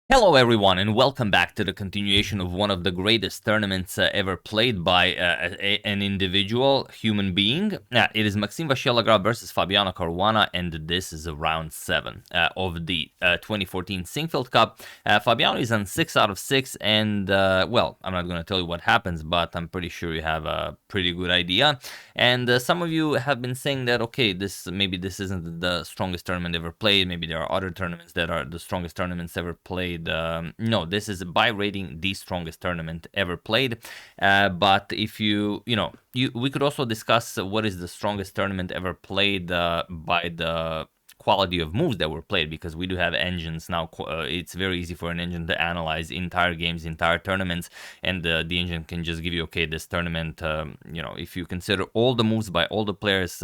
Hello everyone and welcome back to the continuation of one of the greatest tournaments ever played by an individual human being. It is Maxime Vachier versus Fabiano Caruana, and this is round 7 of the 2014 Sinquefield Cup. Fabiano is on 6 out of 6 and, well, I'm not going to tell you what happens, but I'm pretty sure you have a pretty good idea. And some of you have been saying that, okay, maybe this isn't the strongest tournament ever played, maybe there are other tournaments that are the strongest tournaments ever played. No, this is by rating the strongest tournament ever played. But if we could also discuss what is the strongest tournament ever played by the quality of moves that were played, because we do have engines now. It's very easy for an engine to analyze entire games, entire tournaments, and the engine can just give you, okay, this tournament, if you consider all the moves by all the players,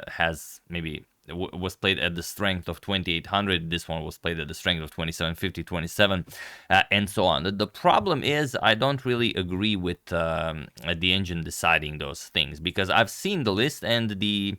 has maybe was played at the strength of 2800, this one was played at the strength of 2750, 27, and so on. The problem is I don't really agree with the engine deciding those things, because I've seen the list and the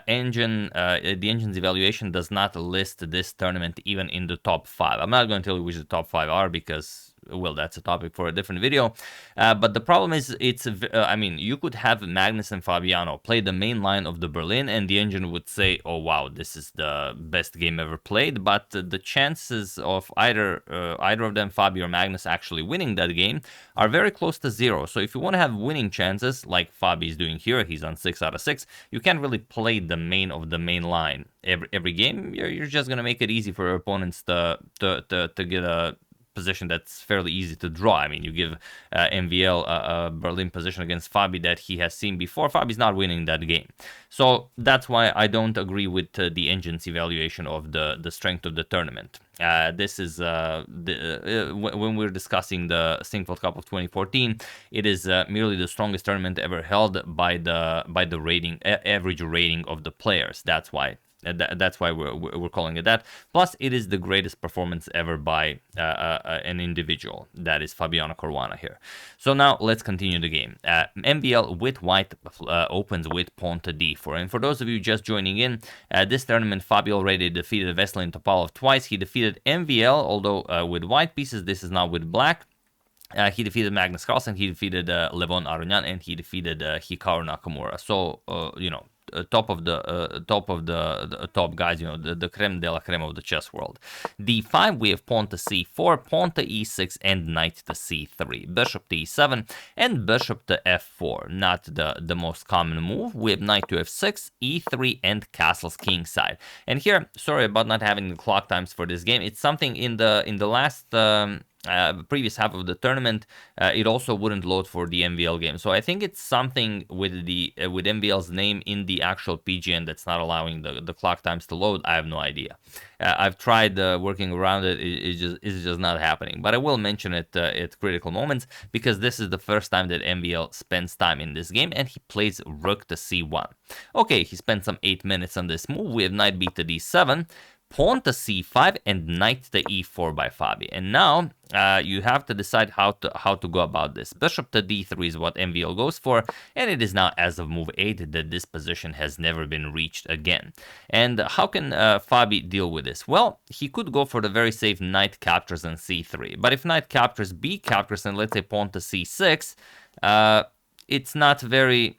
engine's evaluation does not list this tournament even in the top 5. I'm not going to tell you which the top 5 are, because, well, that's a topic for a different video. But the problem is, you could have Magnus and Fabiano play the main line of the Berlin, and the engine would say, oh wow, this is the best game ever played. But the chances of either of them, Fabi or Magnus, actually winning that game are very close to 0. So if you want to have winning chances, like Fabi is doing here, he's on 6 out of 6, you can't really play the main of the main line every game. You're just gonna make it easy for your opponents to get a position that's fairly easy to draw. I mean, you give MVL a Berlin position against Fabi that he has seen before. Fabi's not winning that game. So that's why I don't agree with the engine's evaluation of the strength of the tournament. This is when we're discussing the Sinquefield Cup of 2014, it is merely the strongest tournament ever held by the rating, average rating of the players. That's why. That's why we're calling it that. Plus, it is the greatest performance ever by an individual. That is Fabiano Caruana here. So now let's continue the game. MVL with white opens with pawn to d4. And for those of you just joining in, this tournament, Fabio already defeated Veselin Topalov twice. He defeated MVL, although with white pieces. This is now with black. He defeated Magnus Carlsen, he defeated Levon Aronian, and he defeated Hikaru Nakamura. So, top of the top guys, the creme de la creme of the chess world. d5, we have pawn to c4, pawn to e6, and knight to c3, bishop to e7, and bishop to f4. Not the most common move. We have knight to f6, e3, and castles kingside. And here, sorry about not having the clock times for this game. It's something in the last previous half of the tournament, it also wouldn't load for the MVL game. So I think it's something with with MVL's name in the actual PGN that's not allowing the clock times to load. I have no idea. I've tried working around it. It's just not happening. But I will mention it at critical moments, because this is the first time that MVL spends time in this game, and he plays rook to c1. Okay, he spent some 8 minutes on this move. We have knight b to d7, pawn to c5, and knight to e4 by Fabi. And now you have to decide how to go about this. Bishop to d3 is what MVL goes for, and it is now, as of move 8, that this position has never been reached again. And how can Fabi deal with this? Well, he could go for the very safe knight captures on c3. But if knight captures, b captures, and let's say pawn to c6, it's not very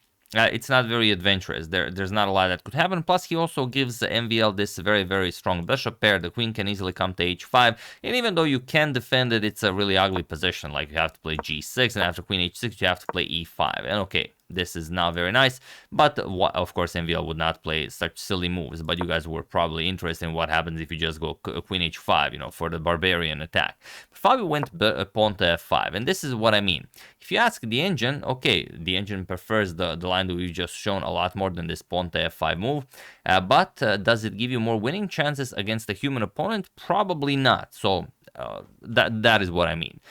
adventurous. There's not a lot that could happen. Plus, he also gives MVL this very, very strong bishop pair. The queen can easily come to h5. And even though you can defend it, it's a really ugly position. Like, you have to play g6, and after queen h6, you have to play e5. And okay, this is now very nice, but of course MVL would not play such silly moves. But you guys were probably interested in what happens if you just go queen h5, for the barbarian attack. Fabi went pawn to f5, and this is what I mean. If you ask the engine, okay, the engine prefers the line that we've just shown a lot more than this pawn to f5 move, but does it give you more winning chances against a human opponent? Probably not. So that is what I mean.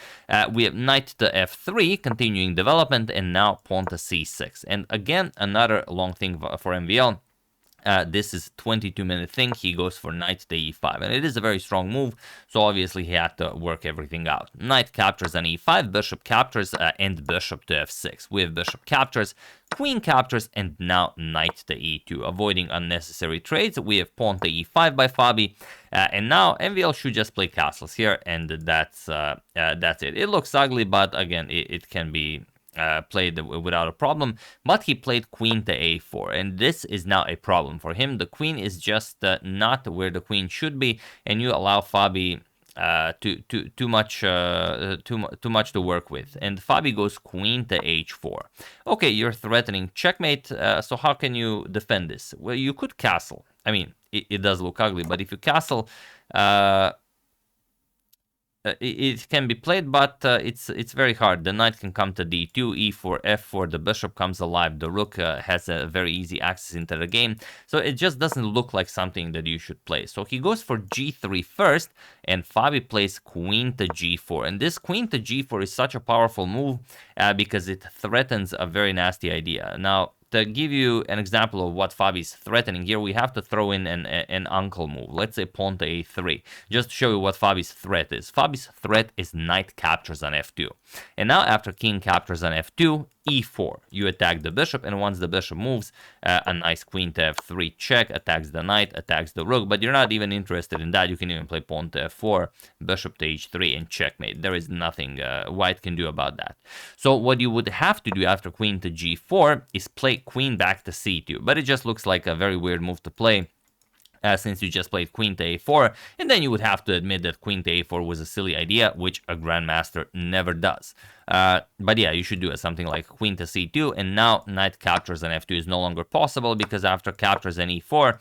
We have knight to f3, continuing development, and now pawn to c6. And again, another long thing for MVL. This is 22-minute thing. He goes for knight to e5, and it is a very strong move, so obviously he had to work everything out. Knight captures on e5, bishop captures, and bishop to f6. We have bishop captures, queen captures, and now knight to e2. Avoiding unnecessary trades, we have pawn to e5 by Fabi, and now MVL should just play castles here, and that's it. It looks ugly, but again, it can be played without a problem, but he played queen to a4, and this is now a problem for him. The queen is just not where the queen should be, and you allow Fabi too much to work with, and Fabi goes queen to h4. Okay, you're threatening checkmate, so how can you defend this? Well, you could castle. I mean, it does look ugly, but if you castle, it can be played, but it's very hard. The knight can come to d2, e4, f4. The bishop comes alive. The rook has a very easy access into the game. So it just doesn't look like something that you should play. So he goes for g3 first, and Fabi plays queen to g4. And this queen to g4 is such a powerful move because it threatens a very nasty idea. Now, to give you an example of what Fabi is threatening here, we have to throw in an uncle move. Let's say pawn to a3, just to show you what Fabi's threat is. Fabi's threat is knight captures on f2. And now after king captures on f2, e4, you attack the bishop, and once the bishop moves, a nice queen to f3 check, attacks the knight, attacks the rook, but you're not even interested in that. You can even play pawn to f4, bishop to h3, and checkmate. There is nothing white can do about that. So what you would have to do after queen to g4 is play queen back to c2, but it just looks like a very weird move to play. Since you just played queen to a4, and then you would have to admit that queen to a4 was a silly idea, which a grandmaster never does. But yeah, you should do something like queen to c2, and now knight captures on f2 is no longer possible, because after captures on e4,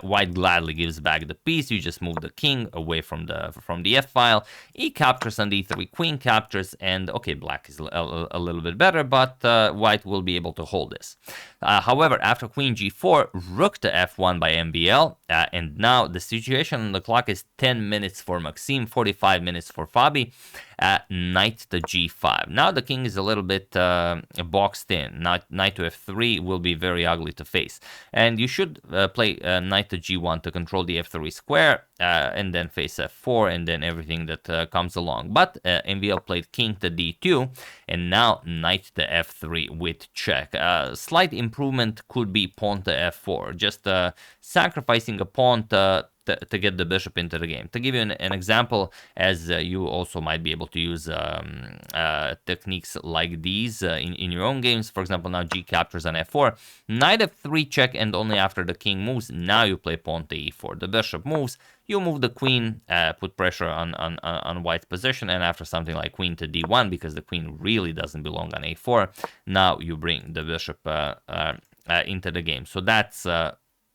white gladly gives back the piece. You just move the king away from the f file. E captures on d3, queen captures, and okay, black is a little bit better, but white will be able to hold this. However, after queen g4, rook to f1 by MVL, and now the situation on the clock is 10 minutes for Maxime, 45 minutes for Fabi. Knight to g5. Now the king is a little bit boxed in. Knight to f3 will be very ugly to face, and you should play knight to g1 to control the f3 square, and then face f4, and then everything that comes along. But MVL played king to d2, and now knight to f3 with check. Slight improvement could be pawn to f4, just sacrificing a pawn to get the bishop into the game. To give you an example, as you also might be able to use techniques like these in your own games. For example, now g captures on f4, knight f3 check, and only after the king moves, now you play pawn to e4. The bishop moves, you move the queen, put pressure on white's position, and after something like queen to d1, because the queen really doesn't belong on a4, now you bring the bishop into the game. So that's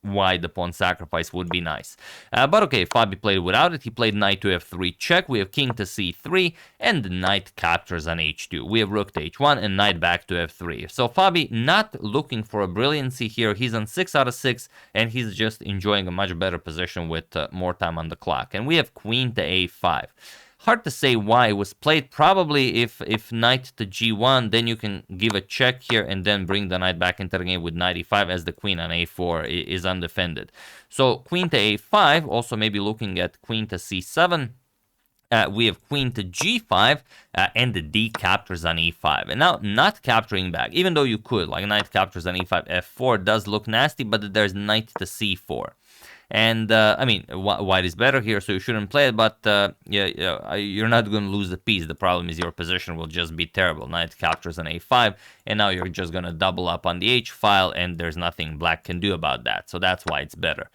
why the pawn sacrifice would be nice. But okay, Fabi played without it. He played knight to f3 check. We have king to c3, and knight captures on h2. We have rook to h1, and knight back to f3. So Fabi not looking for a brilliancy here. He's on 6 out of 6, and he's just enjoying a much better position with more time on the clock. And we have queen to a5. Hard to say why it was played. Probably if knight to g1, then you can give a check here and then bring the knight back into the game with knight e5, as the queen on a4 is undefended. So queen to a5, also maybe looking at queen to c7. We have queen to g5, and the d captures on e5. And now not capturing back, even though you could, like knight captures on e5, f4 does look nasty, but there's knight to c4. And I mean, white is better here, so you shouldn't play it, but yeah, you're not going to lose the piece. The problem is your position will just be terrible. Knight captures on a5, and now you're just going to double up on the h file, and there's nothing black can do about that. So that's why it's better.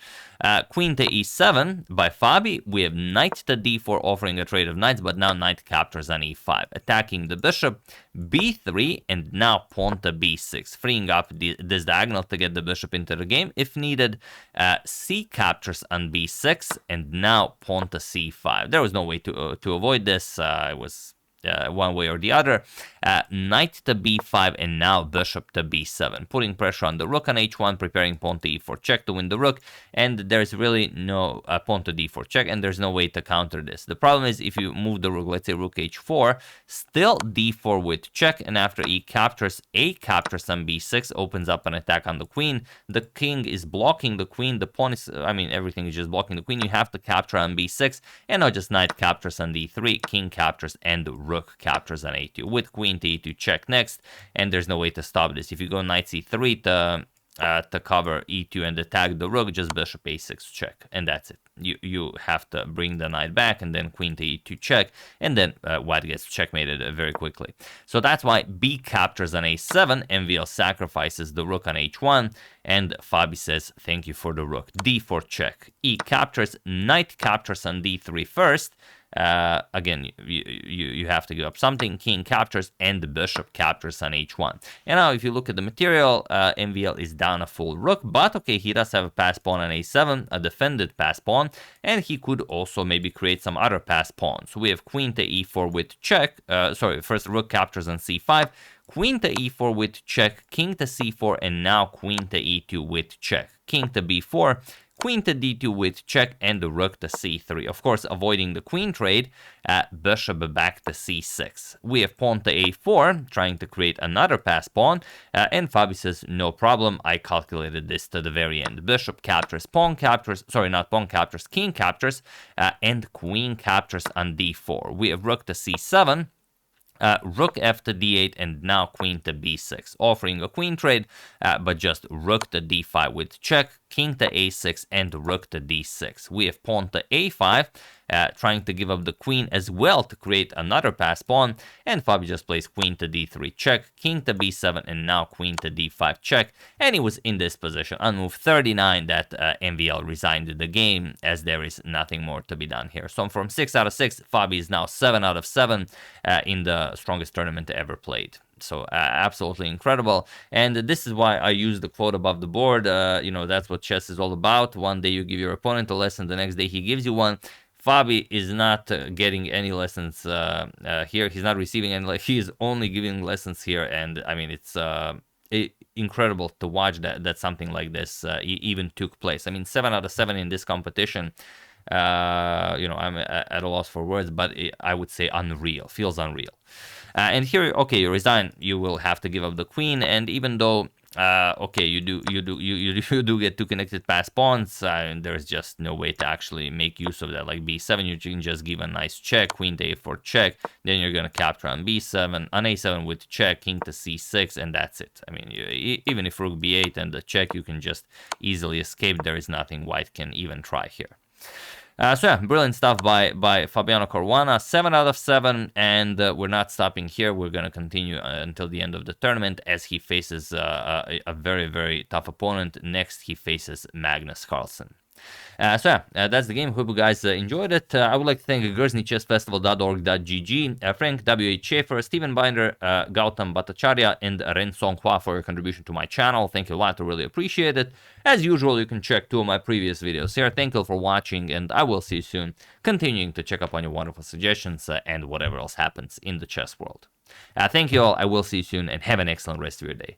Queen to e7 by Fabi. We have knight to d4 offering a trade of knights, but now knight captures on e5, attacking the bishop, b3, and now pawn to b6, freeing up this diagonal to get the bishop into the game if needed. C captures on b6, and now pawn to c5. There was no way to avoid this. It was one way or the other. Knight to b5 and now bishop to b7, putting pressure on the rook on h1, preparing pawn to e4 check to win the rook, and there's really no pawn to d4 check, and there's no way to counter this. The problem is if you move the rook, let's say rook h4, still d4 with check, and after e captures, a captures on b6, opens up an attack on the queen. The king is blocking the queen, the pawn is, I mean, everything is just blocking the queen. You have to capture on b6, and now just knight captures on d3, king captures, and the rook captures on a2, with queen to e2 check next, and there's no way to stop this. If you go knight c3 to cover e2 and attack the rook, just bishop a6 check, and that's it. You have to bring the knight back, and then queen to e2 check, and then white gets checkmated very quickly. So that's why b captures on a7, MVL sacrifices the rook on h1, and Fabi says thank you for the rook. d4 check, e captures, knight captures on d3 first. Again, you have to give up something. King captures, and the bishop captures on h1. And now if you look at the material, MVL is down a full rook, but okay, he does have a pass pawn on a7, a defended pass pawn, and he could also maybe create some other pass pawns. So we have queen to e4 with check, first rook captures on c5, queen to e4 with check, king to c4, and now queen to e2 with check, king to b4, queen to d2 with check, and the rook to c3. Of course, avoiding the queen trade, bishop back to c6. We have pawn to a4, trying to create another pass pawn, and Fabi says, no problem, I calculated this to the very end. Bishop captures, pawn captures, sorry, not pawn captures, king captures, and queen captures on d4. We have rook to c7, rook f to d8, and now queen to b6, offering a queen trade, but just rook to d5 with check, king to a6, and rook to d6. We have pawn to a5, trying to give up the queen as well to create another pass pawn, and Fabi just plays queen to d3 check, king to b7, and now queen to d5 check, and he was in this position on move 39 that MVL resigned the game, as there is nothing more to be done here. So from 6 out of 6, Fabi is now 7 out of 7 in the strongest tournament ever played. So absolutely incredible, and this is why I use the quote above the board. You know, that's what chess is all about. One day you give your opponent a lesson, the next day he gives you one. Fabi is not getting any lessons here. He's not receiving any. He is only giving lessons here, and I mean it's incredible to watch that something like this even took place. I mean, 7 out of 7 in this competition. You know, I'm at a loss for words, but I would say unreal. Feels unreal. And here, okay, you resign. You will have to give up the queen, and even though, okay, you do get 2 connected pass pawns, and there's just no way to actually make use of that. Like b7, you can just give a nice check, queen to a4 check, then you're gonna capture on b7, on a7 with check, king to c6, and that's it. I mean, even if rook b8 and the check, you can just easily escape. There is nothing white can even try here. So yeah, brilliant stuff by Fabiano Caruana, 7 out of 7, and we're not stopping here. We're going to continue until the end of the tournament as he faces a very, very tough opponent. Next, he faces Magnus Carlsen. So yeah, that's the game. Hope you guys enjoyed it. I would like to thank GerznyChessFestival.org.gg, Frank W.H. Schaefer, Steven Binder, Gautam Bhattacharya, and Ren Songhua for your contribution to my channel. Thank you a lot. I really appreciate it. As usual, you can check 2 of my previous videos here. Thank you for watching, and I will see you soon, continuing to check up on your wonderful suggestions and whatever else happens in the chess world. Thank you all. I will see you soon, and have an excellent rest of your day.